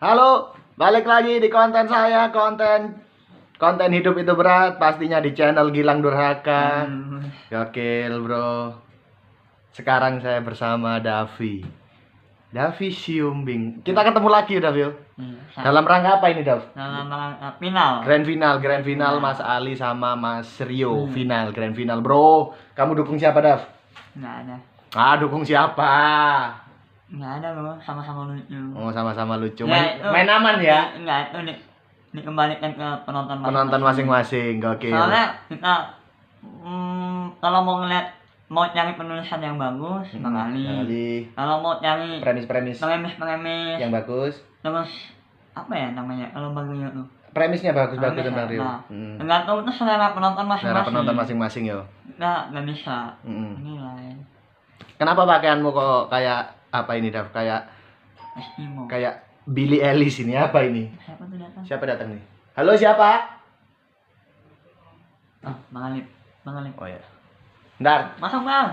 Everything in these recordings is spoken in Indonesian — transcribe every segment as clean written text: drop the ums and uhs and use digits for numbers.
Halo, balik lagi di konten saya, konten hidup itu berat, pastinya di channel Gilang Durhaka. Gokil, bro. Sekarang saya bersama Davi Siumbing. Kita ketemu lagi, Davi. Dalam rangka apa ini, Dav? Dalam rangka final. Grand final Mas Ali sama Mas Rio. Grand final, bro. Kamu dukung siapa, Dav? Nggak ada. Dukung siapa? Nggak ada loh, sama-sama lucu. Oh, sama-sama lucu. Ya, Main aman ya? Nggak, itu dikembalikan ke penonton Masing-masing. Gokil. Soalnya kita kalau mau cari penulisan yang bagus, Bang Ali. Kalau mau cari premis pengemis yang bagus, terus apa ya namanya kalau bagusnya tuh? Premisnya bagus tentang Rio. Tergantung itu selera penonton masing-masing yo. Nggak bisa. Nilai. Kenapa pakaianmu kok kayak apa ini, Dav? Eskimo. Kayak Billie Eilish ini, apa ini? Siapa datang nih? Halo, siapa? Bang Alip. Oh ya. Bentar. Masuk, Bang.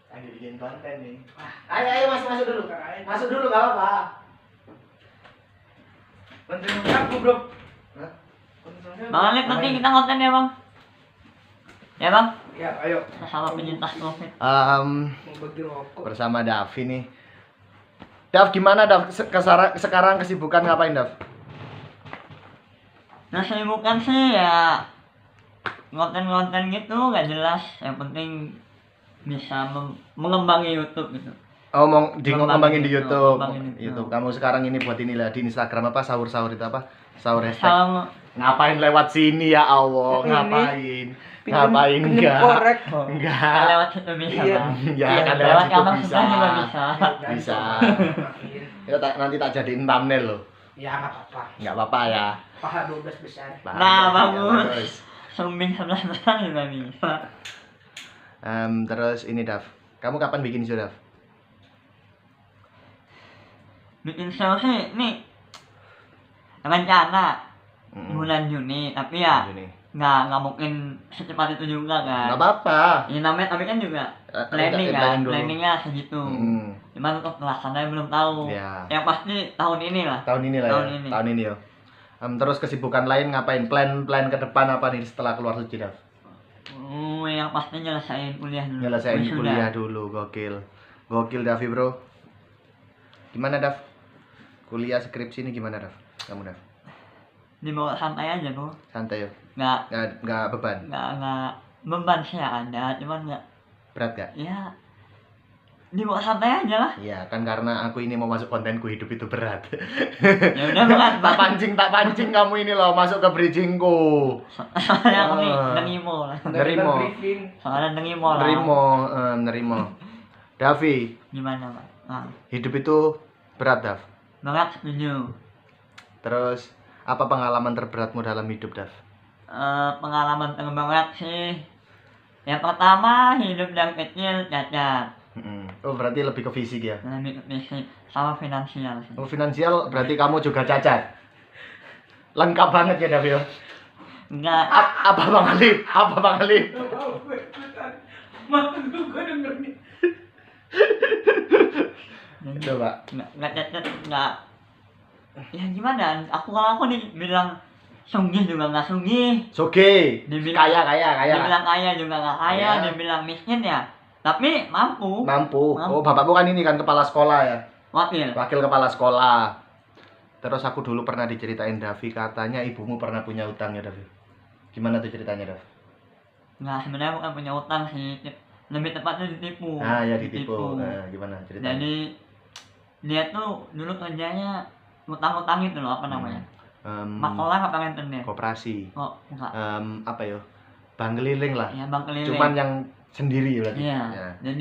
Lagi bikin konten nih. Ayo masuk dulu. Masuk dulu, enggak apa-apa. Konten aku, bro. Bang Alip, nanti kita konten ya, Bang. Ya, Bang? Ya, ayo. Sama penyintas COVID. Mau bagi rokok. Bersama Davi nih. Dav, gimana, Dav? Sekarang kesibukan ngapain, Dav? Nah, bukan sih ya konten-konten gitu nggak jelas. Yang penting bisa mengembangi YouTube gitu. Oh, mau ngembangin di YouTube, YouTube. Kamu sekarang ini buat inilah di Instagram apa sahur-sahur itu apa? Sahur hashtag. Sama Ngapain lewat sini ya Allah? Ngapain? Ngapain enggak? Korek. Enggak. lewat situ bisa, Iya. Bang. Ya, kan lewat lewat situ kamar bisa. sebelah juga bisa. Bisa. Nanti tak jadiin thumbnail loh. Ya, nggak apa-apa. Enggak apa-apa ya. Paha 12 besar. Nah, Ya, bagus. Sumbing 11 besar juga bisa. Terus ini, Dav. Kamu kapan bikin show, Dav? Bikin show sih nih rencana bulan Juni, tapi ya Ini. nggak mungkin secepat itu juga kan. Enggak apa-apa. Ini namanya tapi kan juga planning kan, planning dulu. planningnya segitu. Cuman untuk pelaksananya belum tahu. Ya. Yang pasti tahun ini lah. Tahun ini lah Tahun ya. ini. Tahun ini yo. Terus kesibukan lain ngapain? Plan ke depan apa nih setelah keluar suci, Dav? Yang pasti nyelesain kuliah dulu. Nyelesain Wisuda. kuliah dulu, gokil. Gokil, Davi, bro. Gimana, Dav? Kuliah skripsi ini gimana, Dav? Kamu, Dav? Dibawa santai aja tuh. Santai yo. Nggak Beban. beban sih ada, cuman nggak. Berat gak? Ya dibawa santai aja lah. Iya, kan karena aku ini mau masuk kontenku hidup itu berat. Ya udah berat. tak pancing kamu ini loh masuk ke bridgingku. Soalnya aku nih nerimo lah. Nerimo. Soalnya nerimo lah. Nerimo. Davi, Gimana, Pak? hidup itu berat, Dav. Berat setuju. Terus apa pengalaman terberatmu dalam hidup, Dav? Pengalaman terberat sih. Yang pertama hidup dari kecil cacat. Oh, berarti lebih ke fisik ya? Lebih ke fisik sama finansial sih. Oh, finansial berarti kamu juga cacat. Lengkap banget ya, Dav. Enggak. Apa Bang Ali? Malu gue denger nih. Coba. Enggak cacat, enggak. Ya gimana? Kalau aku nih bilang sugih juga enggak sugih. Soge. Dibilang Kaya. Dibilang kaya juga enggak kaya, Kaya. dibilang miskin ya. Tapi mampu. Oh, bapakmu kan ini kan kepala sekolah ya? Wakil. Wakil kepala sekolah. Terus aku dulu pernah diceritain Davi, katanya ibumu pernah punya utang ya, Davi. Gimana tuh ceritanya, Dav? Nah, sebenarnya bukan punya utang sih. Lebih tepatnya ditipu. Ya ditipu. Nah, gimana ceritanya? Jadi dia tuh dulu kerjanya utang-utang itu loh, apa namanya? Makolah apa internet? Koperasi. Oh, enggak. Apa ya? Bank keliling lah. Ya, bank keliling. Cuman yang sendiri berarti. Iya. Ya.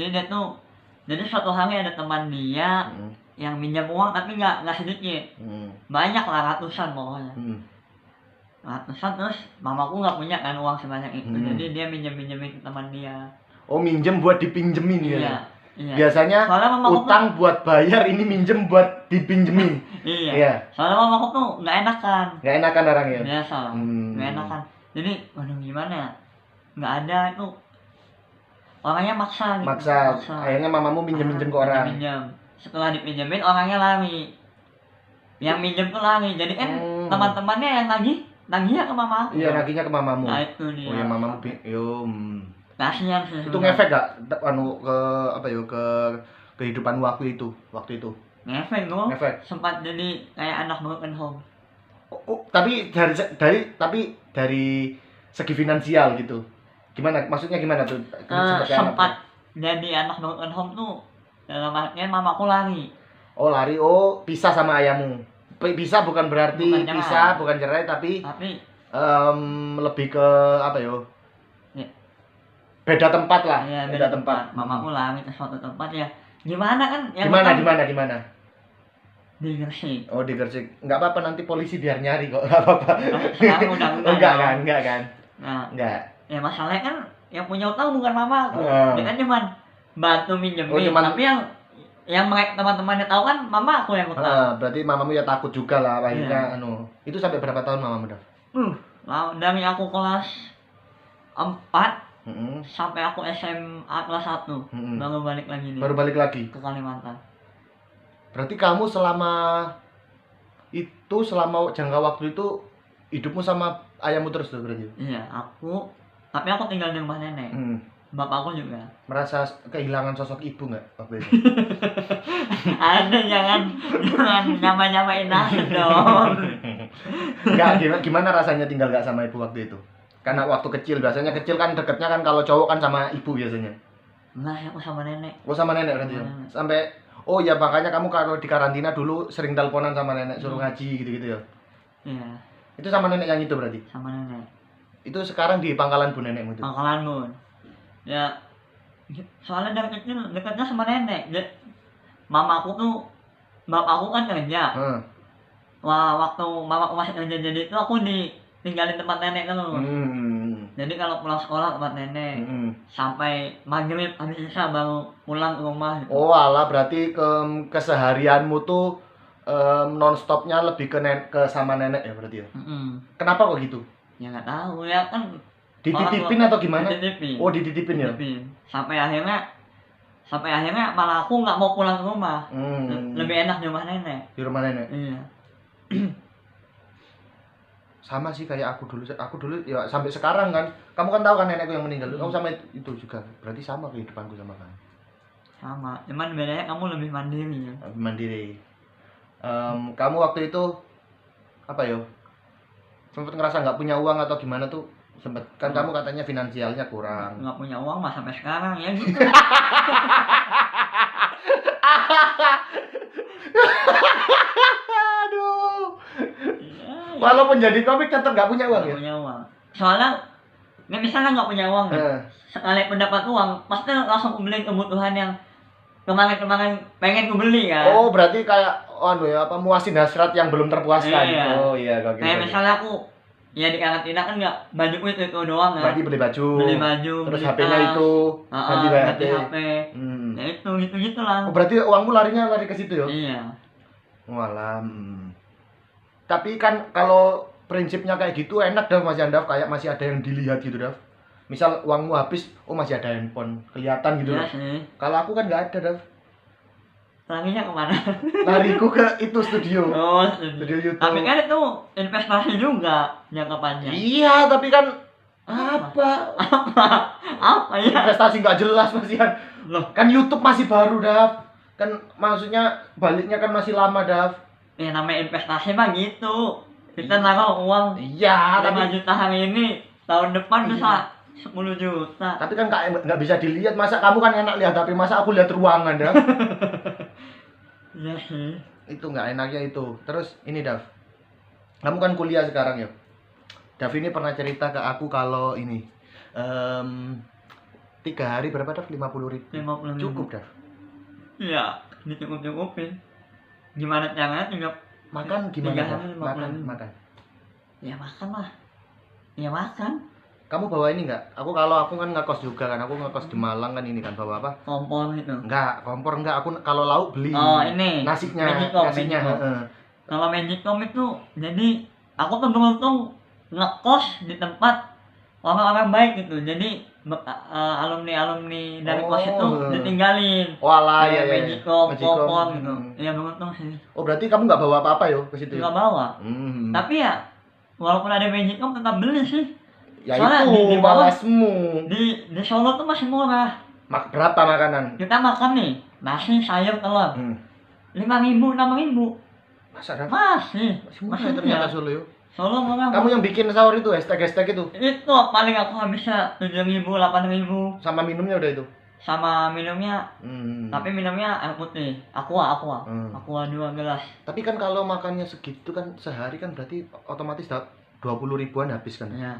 Jadi suatu hari ada teman dia yang minjam uang tapi nggak sedikit. Banyak lah, ratusan pokoknya. Ratusan, terus mamaku nggak punya kan uang sebanyak itu. Jadi dia minjemin ke teman dia. Oh, minjem buat dipinjemin ya? Iya. Biasanya utang buat bayar, ini minjem buat dipinjemin. Iya. Soalnya mamaku tuh nggak enakan. Nggak enakan orangnya? Biasa lah. Nggak enakan. Jadi, waduh gimana ya? Nggak ada itu. orangnya maksa gitu. Maksa. Akhirnya mamamu minjem-minjem ke orang. Minjem. Setelah dipinjemin orangnya lari. Yang minjem tuh lari. Jadi kan teman-temannya yang nagihnya ke mama aku. Iya, nagihnya ke mamamu. Nah itu dia. Oh ya mamamu Kasihan sih. Itu ngefek gak anu ke apa ya ke kehidupan waktu itu? Ngefek loh. Ngefek. Sempat jadi kayak anak broken home. Tapi dari segi finansial gitu. Gimana? Maksudnya gimana tuh? Sempat jadi anak broken home tuh dalam artian mamaku lari. Oh lari, pisah sama ayahmu. Pisah bukan berarti pisah, bukan cerai, tapi lebih ke apa ya? Beda tempat lah. Iya, beda tempat. Mamaku lari ke suatu tempat ya. Gimana kan? Gimana? Di Gresik. Oh di Gresik. Enggak apa-apa, nanti polisi biar nyari kok. Enggak apa-apa. Sekarang udah enggak kan? Nah, enggak. Ya masalahnya kan yang punya utang bukan mama aku. Dia kan cuman bantu minjemin. Tapi yang teman-temannya tahu kan mama aku yang utang. Berarti mamamu ya takut juga lah akhirnya Itu sampai berapa tahun mamamu dah? Dari aku kelas 4 sampai aku SMA kelas 1 baru balik lagi nih. Baru balik lagi ke Kalimantan. Berarti kamu selama jangka waktu itu hidupmu sama ayahmu terus tuh berarti? Iya, tapi aku tinggal di rumah nenek. Bapakku juga. Merasa kehilangan sosok ibu nggak waktu itu? Ada, jangan nyamain aku dong. Enggak, gimana rasanya tinggal nggak sama ibu waktu itu? Karena waktu kecil, biasanya kecil kan deketnya kan kalau cowok kan sama ibu biasanya. Nah, aku sama nenek. Oh sama nenek berarti ya? Sampai, ya makanya kamu kalau di karantina dulu sering teleponan sama nenek, suruh ngaji gitu-gitu ya? Iya. Itu sama nenek yang itu berarti? Sama nenek. Itu sekarang di pangkalan bu nenekmu itu? Pangkalan bu. Ya, soalnya dari kecil dekatnya sama nenek. Bapakku kan kerja. Waktu mamaku masih kerja jadi itu aku tinggalin tempat nenek dulu. Jadi kalau pulang sekolah tempat nenek. Sampai maghrib habis isya baru pulang ke rumah. Gitu. Oh alah, berarti keseharianmu tuh non-stopnya lebih ke sama nenek ya berarti ya? Kenapa kok gitu? Ya nggak tahu ya kan. Dititipin atau gimana? Dititipin. Oh dititipin ya? Sampai akhirnya malah aku nggak mau pulang ke rumah. Lebih enak di rumah nenek. Di rumah nenek? Iya. Sama sih kayak aku dulu ya sampai sekarang kan. Kamu kan tahu kan nenekku yang meninggal. Kamu sama itu juga. Berarti sama kehidupanku sama kamu. Sama, cuman bedanya kamu lebih mandiri ya. Mandiri. Kamu waktu itu apa ya? Sempet ngerasa nggak punya uang atau gimana tuh? Sempet kan kamu katanya finansialnya kurang. Nggak punya uang mah sampai sekarang ya gitu. Aduh. Walaupun jadi komik tetap nggak punya uang ya? Nggak punya uang. Soalnya misalnya nggak punya uang sekali mendapat uang pasti langsung beli kebutuhan yang kemarin pengen beli kan. Oh berarti kayak muasin hasrat yang belum terpuaskan. Iya. Oh iya kayak misalnya aku ya di karantina kan nggak baju itu doang kan. Berarti beli baju terus HP-nya itu ganti HP. Ya itu gitu lah. Oh berarti uangmu lari ke situ ya? Iya. Walah. Tapi kan kalau prinsipnya kayak gitu enak dah Mas Yandaf, kayak masih ada yang dilihat gitu dah. Misal uangmu habis, masih ada handphone, kelihatan gitu. Iya sih. Kalau aku kan nggak ada dah. Larinya kemana? Lariku ke itu studio. Oh, studio YouTube. Tapi kan itu investasi juga jangka panjang. Iya, tapi kan apa ya? Investasi nggak jelas Mas Yan. Loh, kan YouTube masih baru dah. Kan maksudnya baliknya kan masih lama dah. Ya namanya investasi mah gitu. Kita naruh uang. Iya, 5 juta hari ini, tahun depan bisa 10 juta. Tapi kan nggak bisa dilihat. Masa kamu kan enak lihat HP, masa aku lihat ruangan dah. Iya sih. Itu nggak enaknya itu. Terus ini Dav, kamu kan kuliah sekarang ya. Dav ini pernah cerita ke aku kalau ini 3 hari berapa Dav? 50.000. Cukup Dav? Iya, dicukup-cukupin. Gimana caranya juga makan gimana? Makan. Ya makan lah. Ya makan. Kamu bawa ini enggak? Kalau aku kan ngekos juga kan. Aku ngekos di Malang kan ini kan bawa apa? Kompor itu. Enggak, kompor enggak. Aku kalau lauk beli. Oh, ini. Nasinya. Kalau Magicom itu jadi aku tuh beruntung ngekos di tempat orang-orang baik gitu. Jadi alumni dari Oh, kelas itu ditinggalin. Walah, ya ya. Magicom, Magicom. Popon gitu. Ya beruntung sih. Oh, berarti kamu nggak bawa apa-apa yo ke situ? Nggak bawa. Tapi ya walaupun ada Magicom tetap beli sih. Ya soalnya itu di bawah- malasmu. Di Solo tuh masih murah. Berapa makanan? Kita makan nih nasi, sayur, telur. 5.000, 6.000. Masa dah? Masih Masih ternyata murah. Solo yo. Solo murah. Kamu yang bikin sahur itu, hashtag itu. Itu paling aku habisnya 7.000, 8.000 Sama minumnya udah itu. sama minumnya. Hmm. Tapi minumnya air putih, aqua. Hmm. Aqua 2 gelas. Tapi kan kalau makannya segitu kan sehari kan berarti otomatis 20 ribuan habis kan. Ya.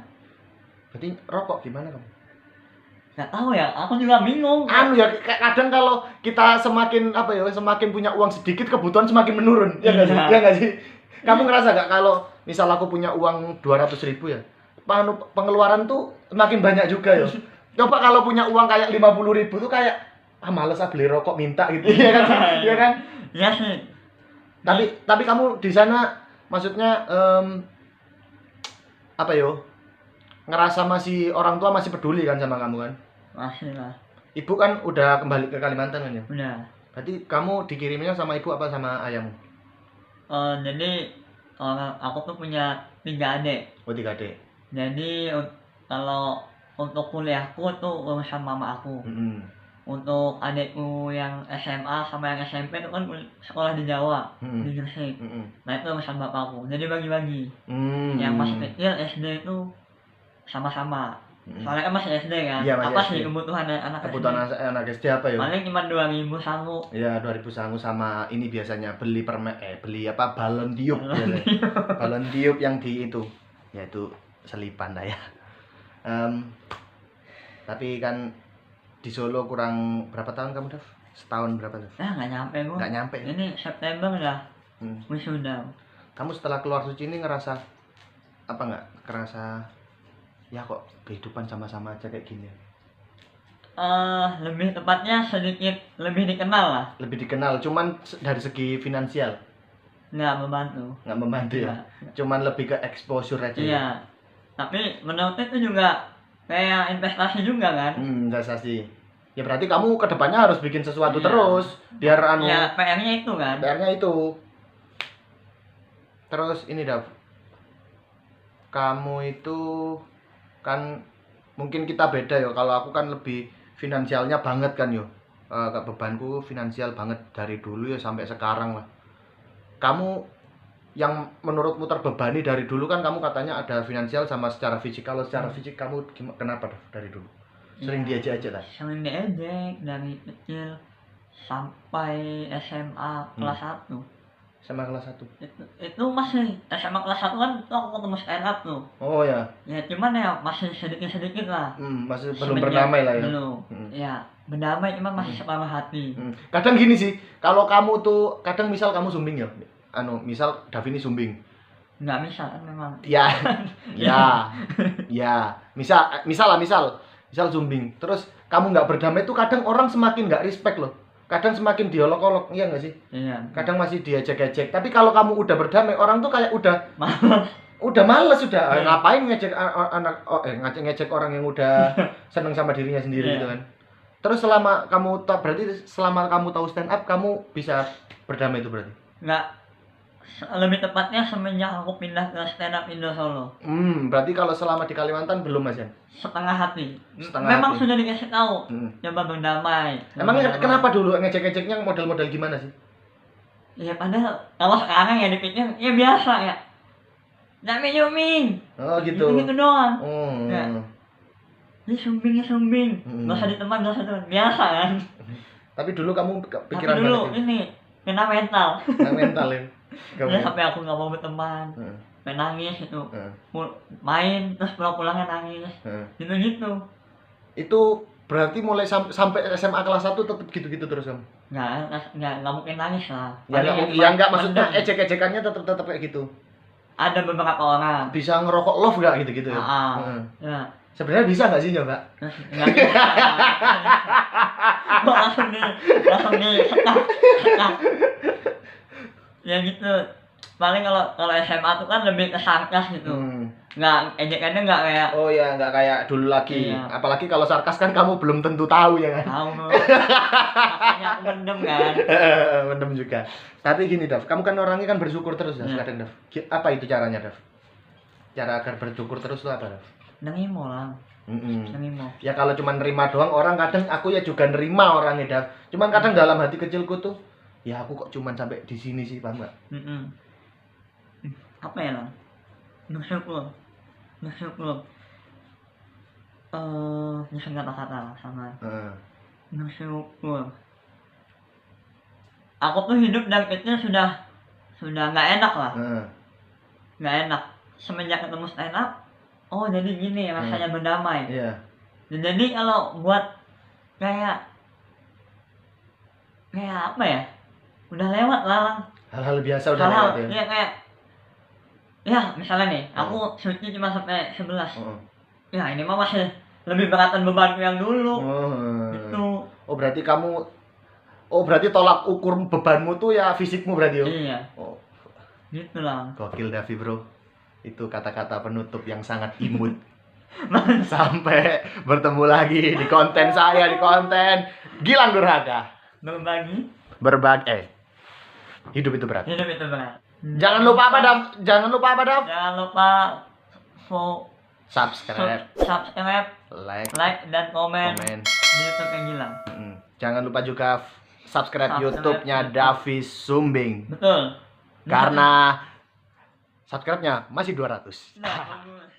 Berarti rokok gimana kamu? Nggak tahu ya, aku juga bingung. Anu ya, kadang kalau kita semakin apa ya, semakin punya uang sedikit kebutuhan semakin menurun. Ya nggak sih? Iya. Ya nggak sih? Kamu ngerasa nggak kalau misal aku punya uang 200 ribu ya, pengeluaran tuh semakin banyak juga ya. Coba kalau punya uang kayak 50 ribu tuh kayak males beli rokok minta gitu. Iya kan? Iya kan? Iya sih. Tapi kamu di sana maksudnya apa yo? Ngerasa masih orang tua masih peduli kan sama kamu kan? Masih lah. Ibu kan udah kembali ke Kalimantan kan ya? Udah. Berarti kamu dikirimnya sama ibu apa sama ayahmu? Jadi aku tuh punya 3 adik. Oh, 3 adik. Jadi kalau untuk kuliahku tuh urusan mama aku. Untuk adikku yang SMA sama yang SMP itu kan sekolah di Jawa, di Gresik. Nah itu urusan bapakku. Jadi bagi-bagi. Yang masih kecil SD itu sama-sama. Soalnya kan masih SD kan. Iya, masih apa SD. sih kebutuhan anak Kebutuhan anak SD apa ya? Paling cuma 2.000 sangu. Ya 2000 sangu sama ini biasanya beli beli apa balon tiup biasanya. Balon tiup yang di itu, yaitu selipan lah ya. Tapi kan di Solo kurang berapa tahun kamu, Dav? Setahun berapa, Dav? Nggak nyampe gua. Nggak nyampe. Ini September udah wisuda. Kamu setelah keluar suci ini ngerasa apa nggak? Ngerasa ya kok kehidupan sama-sama aja kayak gini. Lebih tepatnya sedikit lebih dikenal lah. Lebih dikenal, cuman dari segi finansial Nggak membantu. nggak membantu ya. Nggak. Cuman lebih ke exposure aja. Ya? Iya. Tapi menurut itu juga kayak investasi juga kan. Investasi. Ya berarti kamu kedepannya harus bikin sesuatu Iya. terus biar anu. Ya PR-nya itu kan. PR-nya itu. Terus ini Dav, kamu itu kan mungkin kita beda ya. Kalau aku kan lebih finansialnya banget kan yo. Bebanku finansial banget dari dulu ya sampai sekarang lah. Kamu yang menurutmu terbebani dari dulu kan kamu katanya ada finansial sama secara fisik. Kalau secara fisik kamu kenapa Dav, dari dulu? Sering diajak-ajak lah. Sering diejek dari kecil sampai SMA kelas 1. Sama kelas 1. Itu masih SMA kelas 1 kan itu aku ketemu stand up tuh. Oh ya. Ya cuman ya masih sedikit-sedikit lah. Masih belum Semenjak berdamai lah ya. Belum. Ya, berdamai cuman masih separuh hati. Kadang gini sih, kalau kamu tuh kadang misal kamu sumbing ya. Misal Davini sumbing. Nggak bisa kan memang. Ya. Ya. Misal sumbing. Terus kamu nggak berdamai tuh kadang orang semakin nggak respect loh. Kadang semakin diolok-olok, iya nggak sih? Iya. Kadang masih diejek-ejek. Tapi kalau kamu udah berdamai, orang tuh kayak udah males sudah. Ngapain ngejek ngejek orang yang udah seneng sama dirinya sendiri gitu kan. Terus berarti selama kamu tahu stand up, kamu bisa berdamai itu berarti? Nggak, lebih tepatnya semenjak aku pindah ke stand up Indo Solo. Berarti kalau selama di Kalimantan belum Mas ya? Setengah hati. Setengah Memang hati. sudah dikasih tahu. Coba berdamai. Emangnya kenapa dulu ngejek-ngejeknya model-model gimana sih? Ya padahal kalau sekarang ya dipikir ya biasa ya. Dami Yuming. Oh gitu. Gitu doang. Ya. Ini sumbing. Nggak usah diteman, nggak usah teman. Biasa kan. Tapi dulu kamu pikiran Tapi dulu banget ya? ini kena mental. Nah, mental ya. Ya sampai aku nggak mau berteman. Main nangis itu. Main terus pulang-pulangnya nangis. Gitu. Itu berarti mulai sampai SMA kelas 1 tetap gitu-gitu terus kamu? Nggak mungkin nangis lah. Ya enggak maksudnya ejek-ejekannya tetap kayak gitu. Ada beberapa orang. Bisa ngerokok love enggak gitu-gitu ya? Ya. Sebenarnya bisa enggak sih nyoba? Nggak bisa. langsung nih setak. Ya gitu. paling kalau SMA tuh kan lebih ke sarkas gitu. Nggak, ejekannya nggak kayak Oh ya, nggak kayak dulu lagi. Iya. Apalagi kalau sarkas kan kamu belum tentu tahu ya kan. tahu bro. Makanya aku mendem kan. Mendem juga. Tapi gini, Dav, kamu kan orangnya kan bersyukur terus ya, Iya. kadang, Dav. Apa itu caranya, Dav? Cara agar bersyukur terus itu apa, Dav? Nengimo lah, nengimo. Ya kalau cuma nerima doang, orang kadang aku ya juga nerima orangnya, Dav. Cuman kadang dalam hati kecilku tuh, ya aku kok cuman sampai di sini sih, paham nggak? Apa ya lang? Bersyukur. Nyusun kata-kata lah sama. Bersyukur. Aku tuh hidup dan kecil sudah nggak enak lah. Nggak enak. Semenjak ketemu stand up, oh jadi gini rasanya berdamai. Iya. Dan jadi kalau buat kayak apa ya? Udah lewat lah lang. Hal-hal biasa udah Hal-hal lewat ya. ya kayak ya misalnya nih, aku syuting cuma sampai 11. Ya ini mah masih lebih beratan bebanku yang dulu. Gitu. Oh berarti tolak ukur bebanmu tuh ya fisikmu berarti yo. Iya. Oh, Gitu lah. gokil Davi bro. Itu kata-kata penutup yang sangat imut. Sampai bertemu lagi di konten saya, di konten Gilang Durhaka. Berbagi. Hidup itu berat. Hidup itu berat. Jangan lupa apa, Dav? Jangan lupa subscribe, like, dan komen komen. di YouTube yang Gilang. Jangan lupa juga subscribe YouTube-nya Davi Sumbing. Betul. Karena subscribe-nya masih 200. Nah, bagus.